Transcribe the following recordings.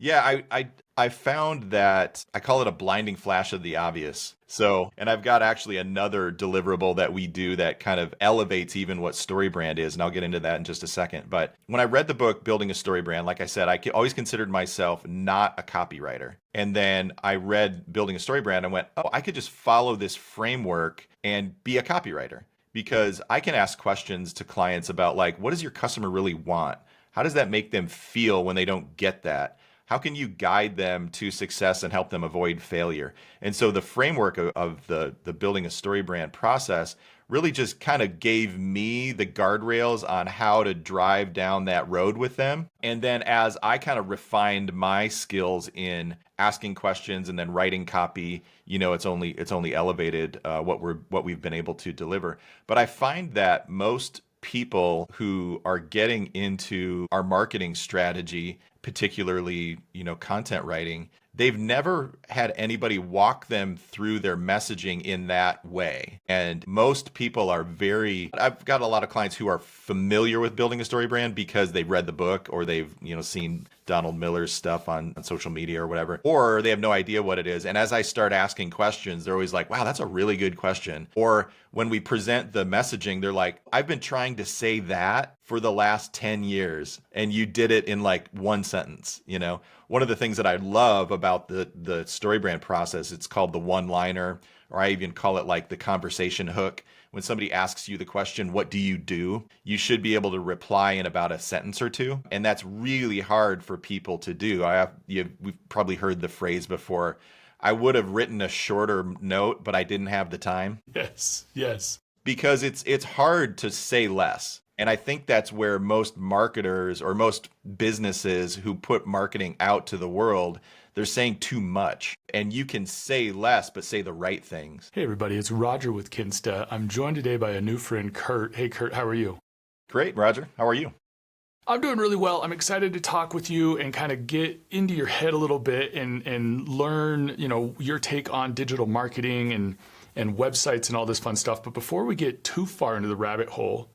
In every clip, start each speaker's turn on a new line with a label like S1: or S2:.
S1: Yeah, I found that I call it a blinding flash of the obvious. So, and I've got actually another deliverable that we do that kind of elevates even what StoryBrand is, and I'll get into that in just a second. But when I read the book Building a StoryBrand, like I said, always considered myself not a copywriter. And then I read Building a StoryBrand and went, "Oh, I could just follow this framework and be a copywriter." Because I can ask questions to clients about like, what does your customer really want? How does that make them feel when they don't get that? How can you guide them to success and help them avoid failure? And so the framework of the building a story brand process really just kind of gave me the guardrails on how to drive down that road with them. And then as I kind of refined my skills in asking questions and then writing copy, it's only elevated what we've been able to deliver. But I find that most people who are getting into our marketing strategy, particularly, content writing, they've never had anybody walk them through their messaging in that way. And most people I've got a lot of clients who are familiar with building a story brand because they've read the book or they've, seen Donald Miller's stuff on social media or whatever, or they have no idea what it is. And as I start asking questions, they're always like, wow, that's a really good question. Or when we present the messaging, they're like, I've been trying to say that for the last 10 years and you did it in like one sentence. One of the things that I love about the story brand process, it's called the one-liner, or I even call it like the conversation hook. When somebody asks you the question, what do? You should be able to reply in about a sentence or two. And that's really hard for people to do. We've probably heard the phrase before, I would have written a shorter note, but I didn't have the time.
S2: Yes, yes.
S1: Because it's hard to say less. And I think that's where most marketers or most businesses who put marketing out to the world, they're saying too much. And you can say less, but say the right things.
S2: Hey, everybody, it's Roger with Kinsta. I'm joined today by a new friend, Curt. Hey, Curt, how are you?
S1: Great, Roger. How are you?
S2: I'm doing really well. I'm excited to talk with you and kind of get into your head a little bit and learn, your take on digital marketing and websites and all this fun stuff. But before we get too far into the rabbit hole,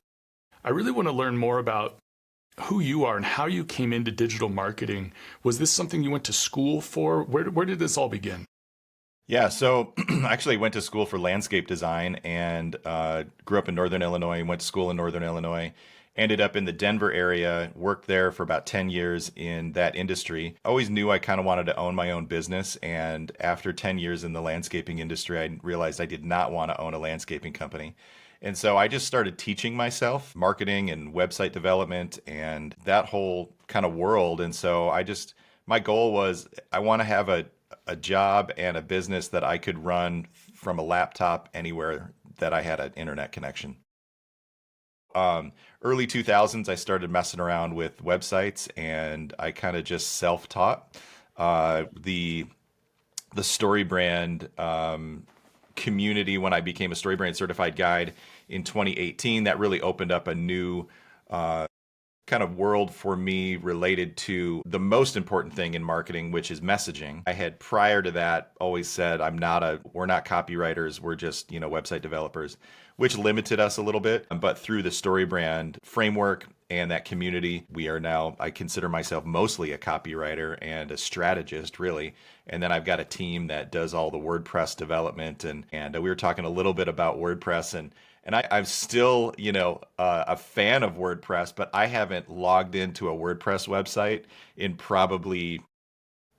S2: I really want to learn more about who you are and how you came into digital marketing. Was this something you went to school for? Where did this all begin?
S1: Yeah, so I actually went to school for landscape design and grew up in Northern Illinois, went to school in Northern Illinois, ended up in the Denver area, worked there for about 10 years in that industry. Always knew I kind of wanted to own my own business. And after 10 years in the landscaping industry, I realized I did not want to own a landscaping company. And so I just started teaching myself marketing and website development and that whole kind of world. And so my goal was I want to have a job and a business that I could run from a laptop anywhere that I had an internet connection. Early 2000s, I started messing around with websites and I kind of just self-taught. The StoryBrand community, when I became a StoryBrand Certified guide in 2018, that really opened up a new kind of world for me related to the most important thing in marketing, which is messaging. I had prior to that always said, we're not copywriters, we're just, website developers, which limited us a little bit. But through the StoryBrand framework and that community, I consider myself mostly a copywriter and a strategist, really. And then I've got a team that does all the WordPress development. And we were talking a little bit about WordPress and I'm still, a fan of WordPress, but I haven't logged into a WordPress website in probably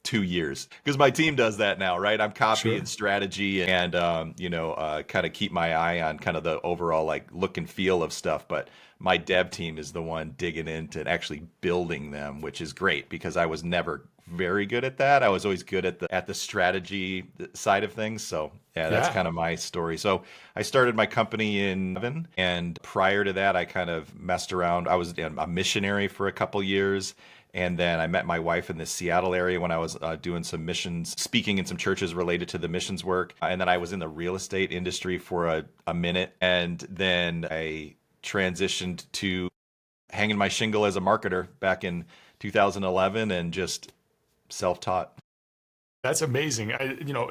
S1: 2 years because my team does that now, right? I'm copy
S2: Sure.
S1: and strategy and, kind of keep my eye on kind of the overall like look and feel of stuff. But my dev team is the one digging into actually building them, which is great because I was never very good at that. I was always good at the strategy side of things. So yeah, that's kind of my story. So I started my company in 2011, and prior to that, I kind of messed around. I was a missionary for a couple years. And then I met my wife in the Seattle area when I was doing some missions, speaking in some churches related to the missions work. And then I was in the real estate industry for a minute. And then I transitioned to hanging my shingle as a marketer back in 2011 and just self-taught.
S2: That's amazing.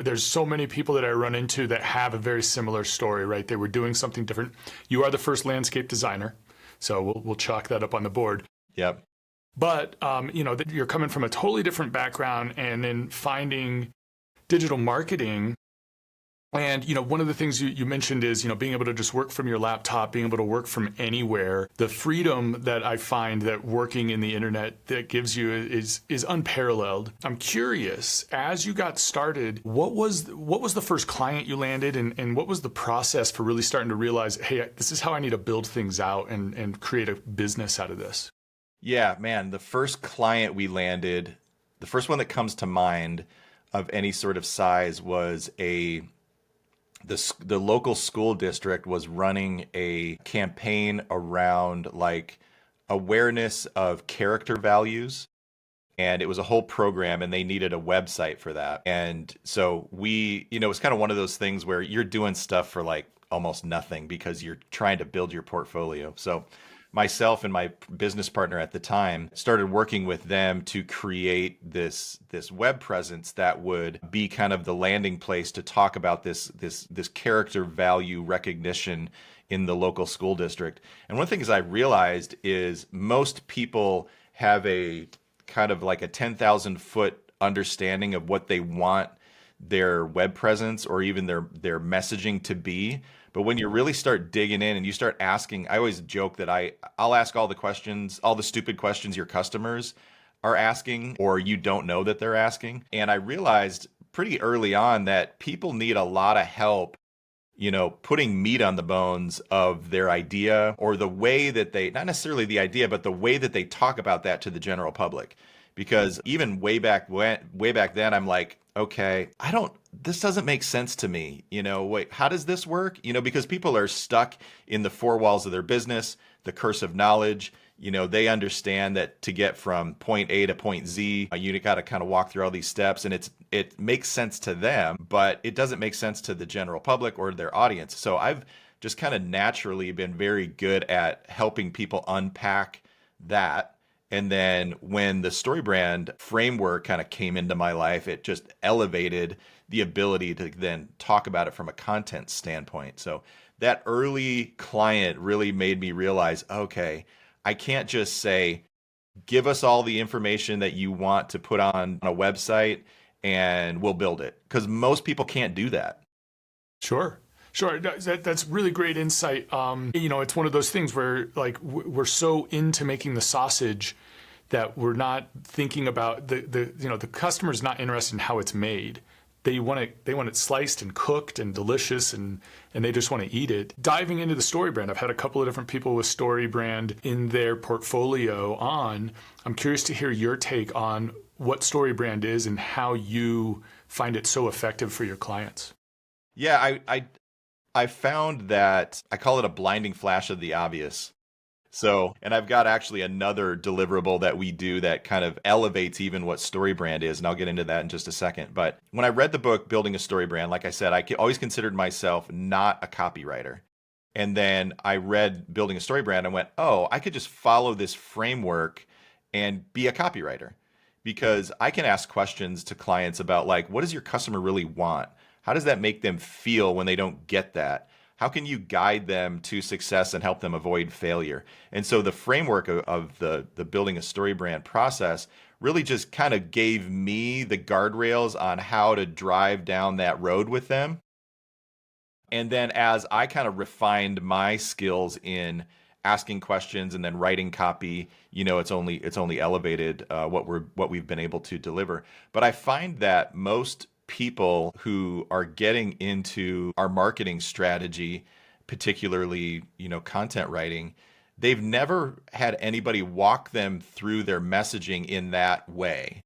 S2: There's so many people that I run into that have a very similar story, right? They were doing something different. You are the first landscape designer, so we'll chalk that up on the board.
S1: Yep.
S2: But, that you're coming from a totally different background and then finding digital marketing. And, one of the things you mentioned is, being able to just work from your laptop, being able to work from anywhere. The freedom that I find that working in the internet that gives you is unparalleled. I'm curious, as you got started, what was the first client you landed, and what was the process for really starting to realize, hey, this is how I need to build things out and create a business out of this?
S1: Yeah, man, the first client we landed, the first one that comes to mind of any sort of size was the local school district was running a campaign around like awareness of character values. And it was a whole program, and they needed a website for that. And so it's kind of one of those things where you're doing stuff for like almost nothing because you're trying to build your portfolio. So myself and my business partner at the time started working with them to create this web presence that would be kind of the landing place to talk about this character value recognition in the local school district. And one of the things I realized is most people have a kind of like a 10,000 foot understanding of what they want their web presence or even their messaging to be. But when you really start digging in and you start asking, I always joke that I'll ask all the questions, all the stupid questions your customers are asking or you don't know that they're asking. And I realized pretty early on that people need a lot of help, putting meat on the bones of their idea or the way that they, not necessarily the idea, but the way that they talk about that to the general public. Because even way back then, I'm like, okay, this doesn't make sense to me. Wait, how does this work? Because people are stuck in the four walls of their business, the curse of knowledge. They understand that to get from point A to point Z, you got to kind of walk through all these steps, and it makes sense to them, but it doesn't make sense to the general public or their audience. So I've just kind of naturally been very good at helping people unpack that. And then when the Storybrand framework kind of came into my life, it just elevated the ability to then talk about it from a content standpoint. So that early client really made me realize, okay, I can't just say, give us all the information that you want to put on a website and we'll build it. Because most people can't do that.
S2: Sure. Sure, that's really great insight. It's one of those things where like we're so into making the sausage that we're not thinking about the customer's not interested in how it's made. They want it sliced and cooked and delicious, and they just want to eat it. Diving into the Storybrand, I've had a couple of different people with Storybrand in their portfolio on. I'm curious to hear your take on what Storybrand is and how you find it so effective for your clients.
S1: Yeah, I found that I call it a blinding flash of the obvious. So, and I've got actually another deliverable that we do that kind of elevates even what Storybrand is, and I'll get into that in just a second. But when I read the book, Building a Storybrand, like I said, I always considered myself not a copywriter. And then I read Building a Storybrand and went, oh, I could just follow this framework and be a copywriter. Because I can ask questions to clients about like, what does your customer really want? How does that make them feel when they don't get that? How can you guide them to success and help them avoid failure? And so the framework of the Building a Storybrand process really just kind of gave me the guardrails on how to drive down that road with them. And then as I kind of refined my skills in asking questions and then writing copy, it's only elevated what we've been able to deliver. But I find that most people who are getting into our marketing strategy, particularly, content writing, they've never had anybody walk them through their messaging in that way.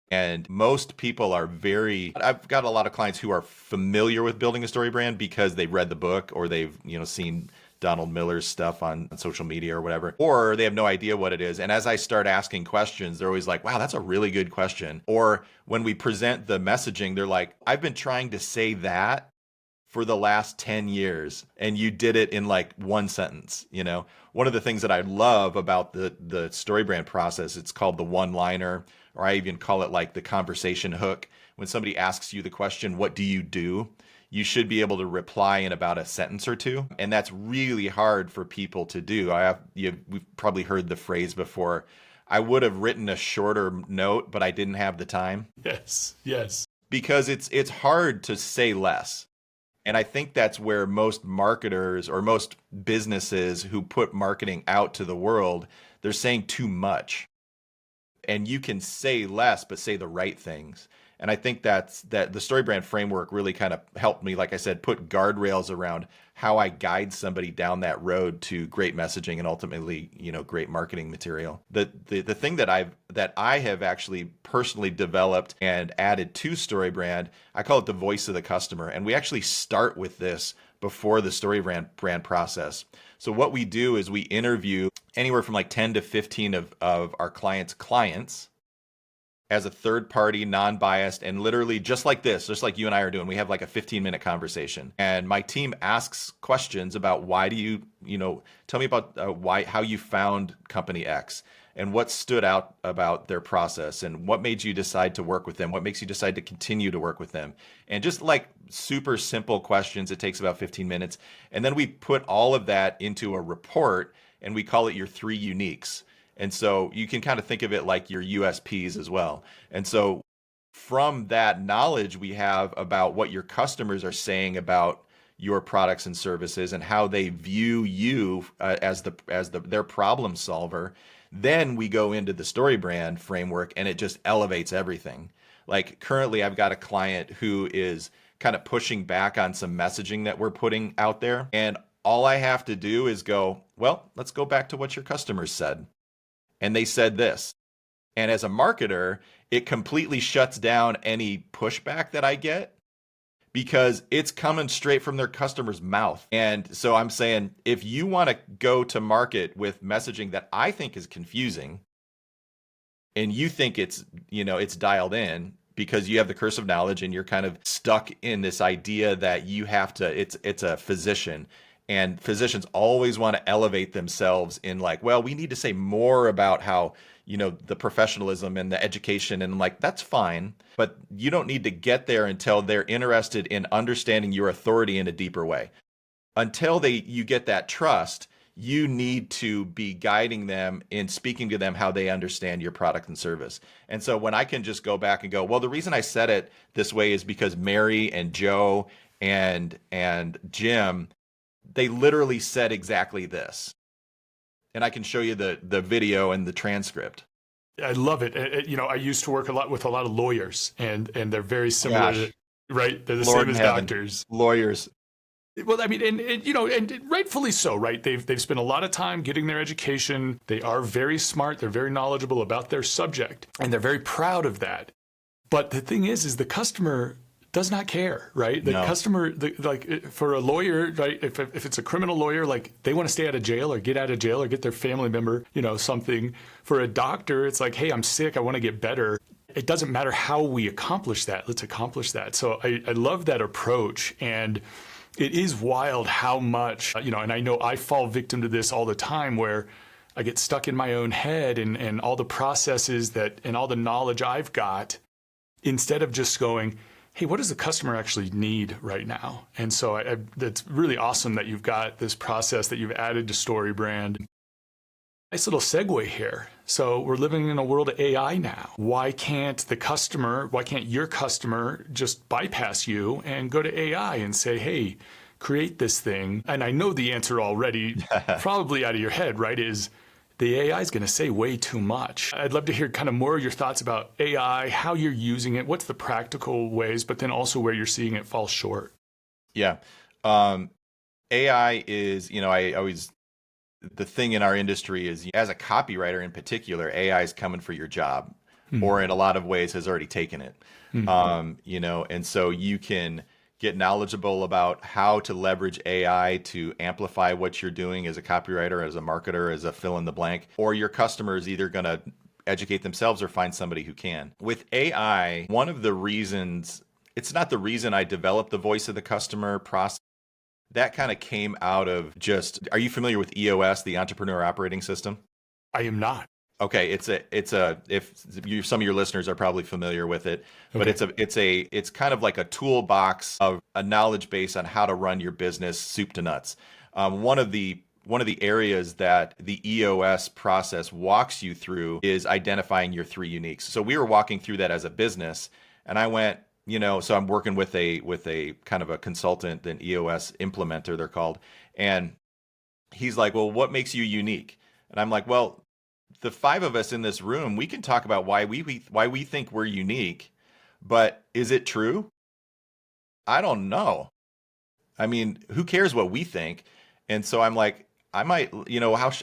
S1: And most people I've got a lot of clients who are familiar with Building a Storybrand because they've read the book or they've, seen Donald Miller's stuff on social media or whatever, or they have no idea what it is. And as I start asking questions, they're always like, wow, that's a really good question. Or when we present the messaging, they're like, I've been trying to say that for the last 10 years and you did it in like one sentence. One of the things that I love about the Storybrand process, it's called the one-liner, or I even call it like the conversation hook. When somebody asks you the question, what do you do? You should be able to reply in about a sentence or two. And that's really hard for people to do. We've probably heard the phrase before, I would have written a shorter note, but I didn't have the time.
S2: Yes. Yes.
S1: Because it's hard to say less. And I think that's where most marketers or most businesses who put marketing out to the world, they're saying too much. And you can say less, but say the right things. And I think that the Storybrand framework really kind of helped me, like I said, put guardrails around how I guide somebody down that road to great messaging and ultimately, great marketing material. The thing that I have actually personally developed and added to Storybrand, I call it the voice of the customer. And we actually start with this before the Storybrand process. So what we do is we interview anywhere from like 10 to 15 of our clients as a third party, non-biased, and literally just like this, just like you and I are doing, we have like a 15-minute conversation. And my team asks questions about why do you tell me about how you found company X and what stood out about their process and what made you decide to work with them, what makes you decide to continue to work with them. And just like super simple questions, it takes about 15 minutes. And then we put all of that into a report and we call it your 3 uniques. And so you can kind of think of it like your USPs as well. And so from that knowledge we have about what your customers are saying about your products and services and how they view you as their problem solver, then we go into the Storybrand framework and it just elevates everything. Like currently I've got a client who is kind of pushing back on some messaging that we're putting out there. And all I have to do is go, well, let's go back to what your customers said. And they said this. And as a marketer, it completely shuts down any pushback that I get because it's coming straight from their customer's mouth. And so I'm saying, if you want to go to market with messaging that I think is confusing and you think it's dialed in because you have the curse of knowledge and you're kind of stuck in this idea that you have to, it's a physician. And physicians always want to elevate themselves in like, well, we need to say more about how, the professionalism and the education. And I'm like, that's fine. But you don't need to get there until they're interested in understanding your authority in a deeper way. Until you get that trust, you need to be guiding them in speaking to them how they understand your product and service. And so when I can just go back and go, well, the reason I said it this way is because Mary and Joe and Jim, they literally said exactly this. And I can show you the video and the transcript.
S2: I love it. I used to work with a lot of lawyers, and they're very similar, right? They're the
S1: Lord
S2: same as
S1: heaven.
S2: doctors.
S1: Lawyers.
S2: Well, I mean, and rightfully so, right? They've spent a lot of time getting their education. They are very smart. They're very knowledgeable about their subject, and they're very proud of that. But the thing is the customer does not care, right? The customer, for a lawyer, right? If it's a criminal lawyer, like they want to stay out of jail or get out of jail or get their family member, something. For a doctor, it's like, hey, I'm sick. I want to get better. It doesn't matter how we accomplish that. Let's accomplish that. So I love that approach. And it is wild how much, and I know I fall victim to this all the time where I get stuck in my own head and all the processes and all the knowledge I've got, instead of just going, hey, what does the customer actually need right now? And so it's really awesome that you've got this process that you've added to Storybrand. Nice little segue here. So we're living in a world of AI now. Why can't your customer just bypass you and go to AI and say, hey, create this thing? And I know the answer already, probably out of your head, right, is the AI is going to say way too much. I'd love to hear kind of more of your thoughts about AI, how you're using it, what's the practical ways, but then also where you're seeing it fall short.
S1: Yeah. AI is, the thing in our industry is, as a copywriter in particular, AI is coming for your job, or in a lot of ways has already taken it. And so you can get knowledgeable about how to leverage AI to amplify what you're doing as a copywriter, as a marketer, as a fill in the blank, or your customer is either going to educate themselves or find somebody who can. With AI, one of the reasons, it's not the reason I developed the voice of the customer process. That kind of came out of are you familiar with EOS, the Entrepreneur Operating System?
S2: I am not.
S1: Okay, some of your listeners are probably familiar with it, but it's kind of like a toolbox of a knowledge base on how to run your business soup to nuts. One of the one of the areas that the EOS process walks you through is identifying your three uniques. So we were walking through that as a business, and I went, so I'm working with a kind of a consultant, an EOS implementer, they're called, and he's like, well, what makes you unique? And I'm like, well, the five of us in this room, we can talk about why we think we're unique, but is it true? I don't know. I mean, who cares what we think? And so I'm like, I might,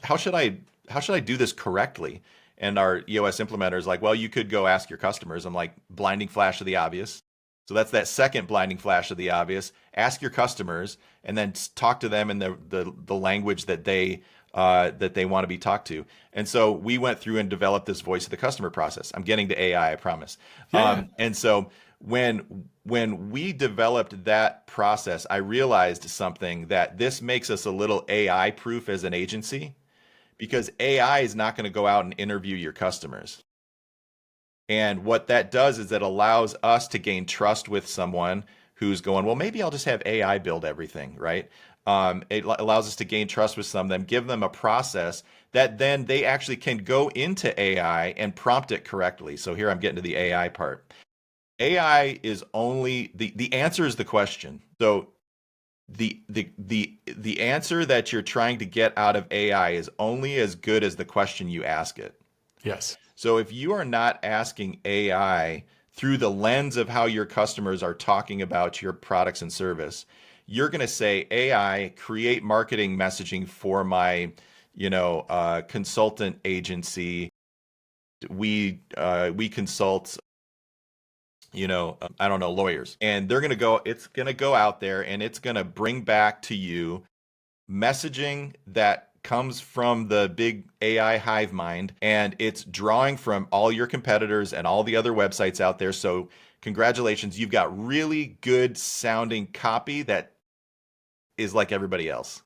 S1: how should I do this correctly? And our EOS implementer is like, well, you could go ask your customers. I'm like, blinding flash of the obvious. So that's that second blinding flash of the obvious. Ask your customers, and then talk to them in the language that they want to be talked to. And so we went through and developed this voice of the customer process. I'm getting to AI, I promise.
S2: Yeah.
S1: And so when we developed that process, I realized something, that this makes us a little AI proof as an agency, because AI is not going to go out and interview your customers. And what that does is it allows us to gain trust with someone who's going, well, maybe I'll just have AI build everything, right? It allows us to gain trust with some of them, give them a process that then they actually can go into AI and prompt it correctly. So here I'm getting to the AI part. AI is only the answer is the question. So the answer that you're trying to get out of AI is only as good as the question you ask it.
S2: Yes.
S1: So if you are not asking AI through the lens of how your customers are talking about your products and service, you're going to say, AI, create marketing messaging for my, consultant agency. We consult, I don't know, lawyers. And it's going to go out there and it's going to bring back to you messaging that comes from the big AI hive mind, and it's drawing from all your competitors and all the other websites out there. So congratulations, you've got really good sounding copy that is like everybody else.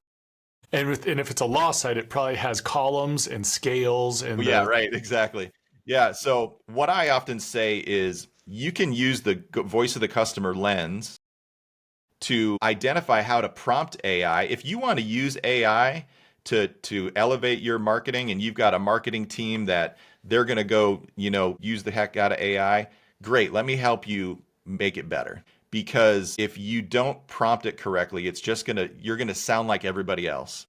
S2: And if it's a law site, it probably has columns and scales and
S1: Yeah, right, exactly. Yeah, so what I often say is you can use the voice of the customer lens to identify how to prompt AI. If you want to use AI to elevate your marketing, and you've got a marketing team that they're going to go, use the heck out of AI, great. Let me help you make it better. Because if you don't prompt it correctly, you're going to sound like everybody else.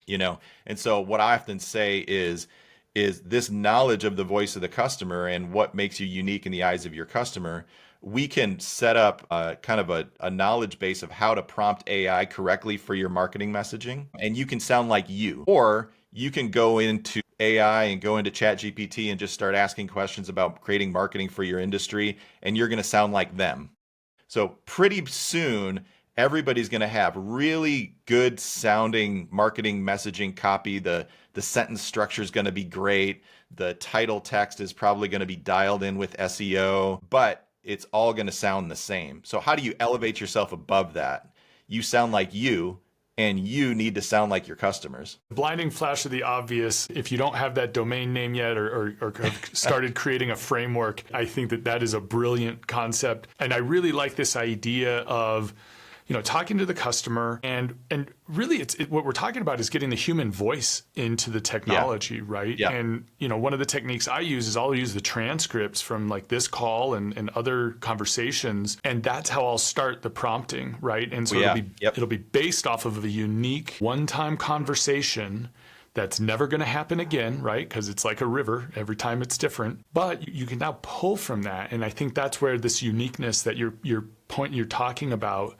S1: And so what I often say is this knowledge of the voice of the customer and what makes you unique in the eyes of your customer. We can set up kind of a knowledge base of how to prompt AI correctly for your marketing messaging, and you can sound like you. Or you can go into AI and go into ChatGPT and just start asking questions about creating marketing for your industry, and you're going to sound like them. So pretty soon, everybody's going to have really good sounding marketing messaging copy. The sentence structure is going to be great. The title text is probably going to be dialed in with SEO, but it's all going to sound the same. So how do you elevate yourself above that? You sound like you, and you need to sound like your customers.
S2: Blinding flash of the obvious. If you don't have that domain name yet or have started creating a framework, I think that is a brilliant concept. And I really like this idea of talking to the customer, and really what we're talking about is getting the human voice into the technology, right?
S1: Yeah.
S2: And one of the techniques I use is I'll use the transcripts from like this call and other conversations, and that's how I'll start the prompting, right? And so it'll be based off of a unique one-time conversation that's never going to happen again, right? Because it's like a river. Every time it's different. But you can now pull from that, and I think that's where this uniqueness that you're talking about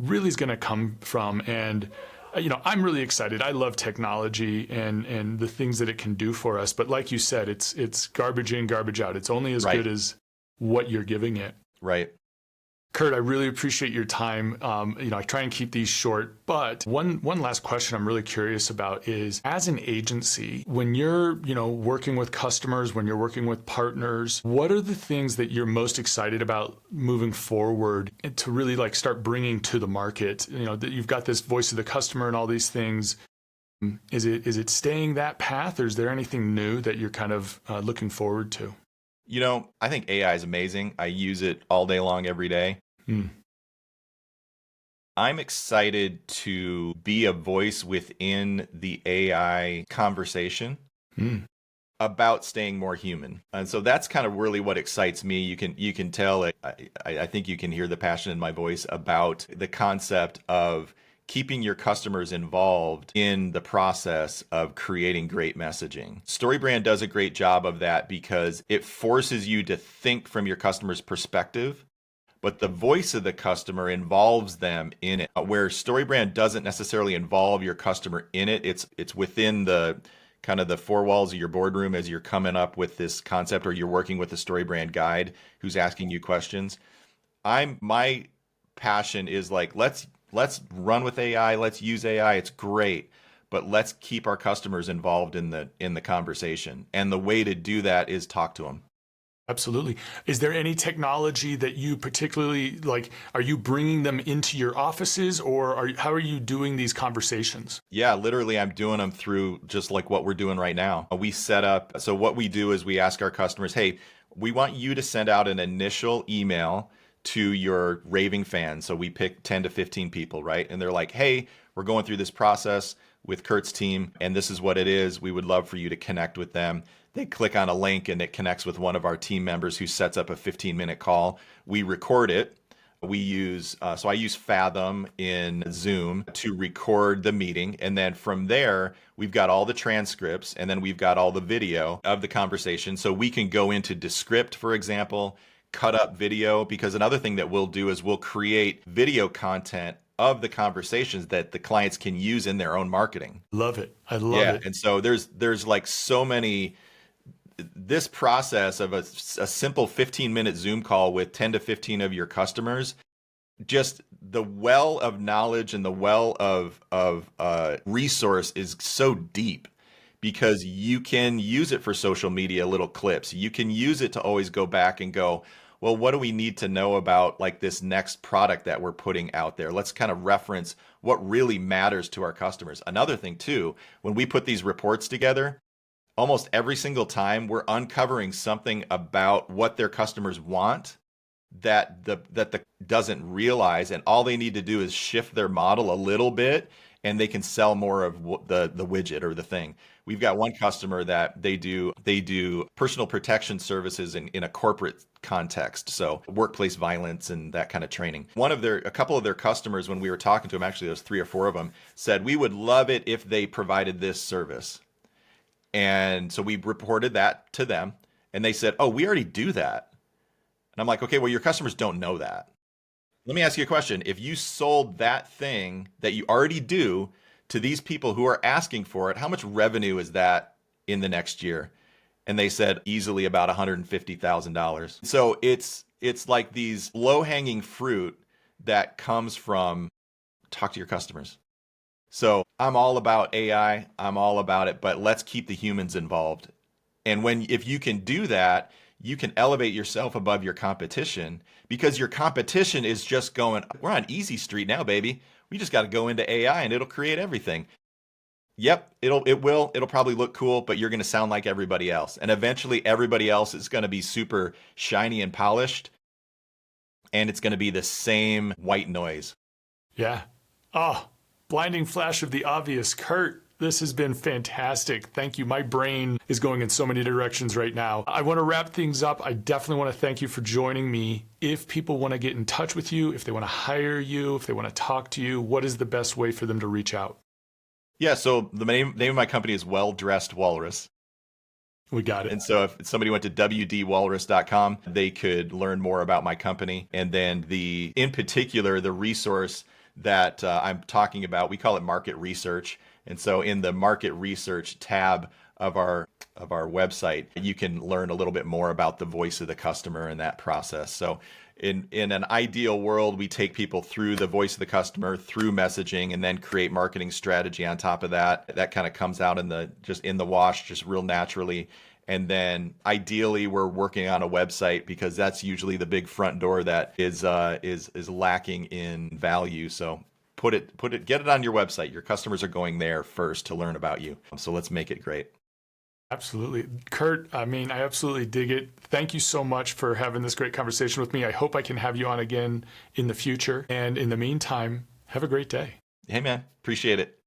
S2: really is going to come from. And I'm really excited. I love technology and the things that it can do for us. But like you said, it's garbage in, garbage out. It's only as good as what you're giving it.
S1: Right.
S2: Curt, I really appreciate your time. I try and keep these short, but one last question I'm really curious about is, as an agency, when you're, working with customers, when you're working with partners, what are the things that you're most excited about moving forward to really start bringing to the market? That you've got this voice of the customer and all these things. Is it staying that path, or is there anything new that you're kind of looking forward to?
S1: I think AI is amazing. I use it all day long, every day. I'm excited to be a voice within the AI conversation about staying more human. And so that's kind of really what excites me. You can tell it. I think you can hear the passion in my voice about the concept of keeping your customers involved in the process of creating great messaging. Storybrand does a great job of that because it forces you to think from your customer's perspective, but the voice of the customer involves them in it. Where Storybrand doesn't necessarily involve your customer in it, it's within the kind of the four walls of your boardroom as you're coming up with this concept, or you're working with a Storybrand guide who's asking you questions. My passion is like, let's run with AI, let's use AI, it's great, but let's keep our customers involved in the conversation. And the way to do that is talk to them.
S2: Absolutely. Is there any technology that you particularly like? Are you bringing them into your offices, or how are you doing these conversations?
S1: Yeah, literally, I'm doing them through just like what we're doing right now. We set up, so what we do is we ask our customers, hey, we want you to send out an initial email to your raving fans. So we pick 10 to 15 people, right? And they're like, hey, we're going through this process with Curt's team, and this is what it is. We would love for you to connect with them. They click on a link and it connects with one of our team members who sets up a 15-minute call. We record it. We use, so I use Fathom in Zoom to record the meeting. And then from there, we've got all the transcripts, and then we've got all the video of the conversation. So we can go into Descript, for example, cut up video, because another thing that we'll do is we'll create video content of the conversations that the clients can use in their own marketing.
S2: Love it. I love it.
S1: And so there's like so many, this process of a simple 15-minute Zoom call with 10 to 15 of your customers, just the well of knowledge and the well of resource is so deep, because you can use it for social media little clips. You can use it to always go back and go, well, what do we need to know about like this next product that we're putting out there? Let's kind of reference what really matters to our customers. Another thing too, when we put these reports together, almost every single time we're uncovering something about what their customers want that the doesn't realize, and all they need to do is shift their model a little bit and they can sell more of the widget or the thing. We've got one customer that they do personal protection services in a corporate context, so workplace violence and that kind of training. A couple of their customers, when we were talking to them, actually there was 3 or 4 of them, said we would love it if they provided this service. And so we reported that to them, and they said, oh, we already do that. And I'm like, okay, well, your customers don't know that. Let me ask you a question. If you sold that thing that you already do to these people who are asking for it, how much revenue is that in the next year? And they said easily about $150,000. So it's like these low-hanging fruit that comes from talk to your customers. So I'm all about AI, I'm all about it, but let's keep the humans involved. And if you can do that, you can elevate yourself above your competition, because your competition is just going, we're on easy street now, baby. We just got to go into AI and it'll create everything. Yep, it'll probably look cool, but you're going to sound like everybody else. And eventually everybody else is going to be super shiny and polished, and it's going to be the same white noise.
S2: Yeah. Oh, blinding flash of the obvious. Curt, this has been fantastic. Thank you. My brain is going in so many directions right now. I want to wrap things up. I definitely want to thank you for joining me. If people want to get in touch with you, if they want to hire you, if they want to talk to you, what is the best way for them to reach out?
S1: Yeah, so the name of my company is Well Dressed Walrus.
S2: We got it.
S1: And so if somebody went to wdwalrus.com, they could learn more about my company. And then in particular, the resource that I'm talking about, we call it market research. And so in the market research tab of our website, you can learn a little bit more about the voice of the customer and that process. So in an ideal world, we take people through the voice of the customer, through messaging, and then create marketing strategy on top of that. That kind of comes out in the wash, just real naturally. And then ideally, we're working on a website, because that's usually the big front door that is lacking in value. So get it on your website. Your customers are going there first to learn about you. So let's make it great.
S2: Absolutely. Curt, I absolutely dig it. Thank you so much for having this great conversation with me. I hope I can have you on again in the future. And in the meantime, Have a great day.
S1: Hey, man, appreciate it.